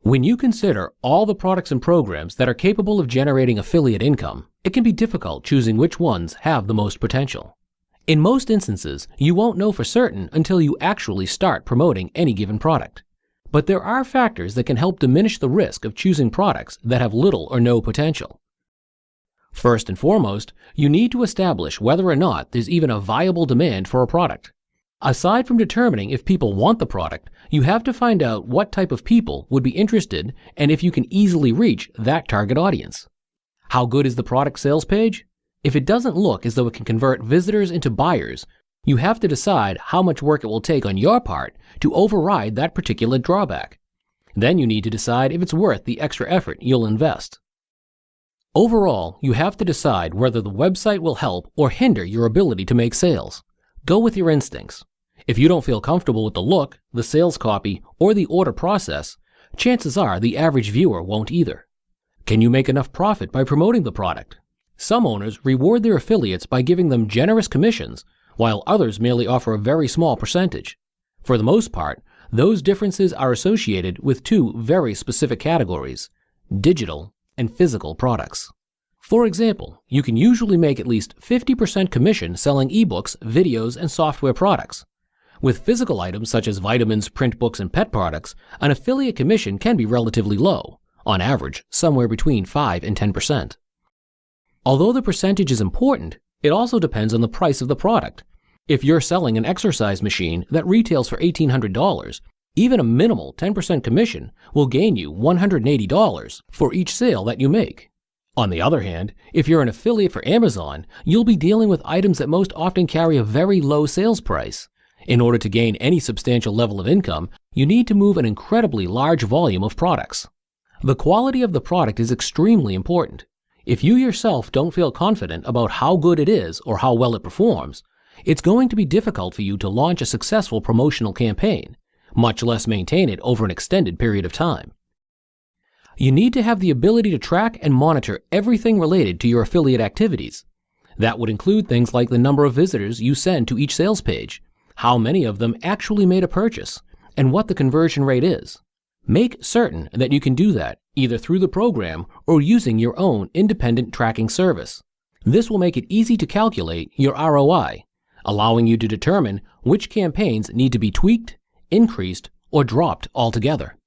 When you consider all the products and programs that are capable of generating affiliate income, it can be difficult choosing which ones have the most potential. In most instances, you won't know for certain until you actually start promoting any given product. But there are factors that can help diminish the risk of choosing products that have little or no potential. First and foremost, you need to establish whether or not there's even a viable demand for a product. Aside from determining if people want the product, you have to find out what type of people would be interested and if you can easily reach that target audience. How good is the product sales page? If it doesn't look as though it can convert visitors into buyers, you have to decide how much work it will take on your part to override that particular drawback. Then you need to decide if it's worth the extra effort you'll invest. Overall, you have to decide whether the website will help or hinder your ability to make sales. Go with your instincts. If you don't feel comfortable with the look, the sales copy, or the order process, chances are the average viewer won't either. Can you make enough profit by promoting the product? Some owners reward their affiliates by giving them generous commissions, while others merely offer a very small percentage. For the most part, those differences are associated with two very specific categories: digital and physical products. For example, you can usually make at least 50% commission selling ebooks, videos, and software products. With physical items such as vitamins, print books, and pet products, an affiliate commission can be relatively low, on average somewhere between 5 and 10%. Although the percentage is important, it also depends on the price of the product. If you're selling an exercise machine that retails for $1,800, even a minimal 10% commission will gain you $180 for each sale that you make. On the other hand, if you're an affiliate for Amazon, you'll be dealing with items that most often carry a very low sales price. In order to gain any substantial level of income, you need to move an incredibly large volume of products. The quality of the product is extremely important. If you yourself don't feel confident about how good it is or how well it performs, it's going to be difficult for you to launch a successful promotional campaign, much less maintain it over an extended period of time. You need to have the ability to track and monitor everything related to your affiliate activities. That would include things like the number of visitors you send to each sales page, how many of them actually made a purchase, and what the conversion rate is. Make certain that you can do that either through the program or using your own independent tracking service. This will make it easy to calculate your ROI, allowing you to determine which campaigns need to be tweaked, increased, or dropped altogether.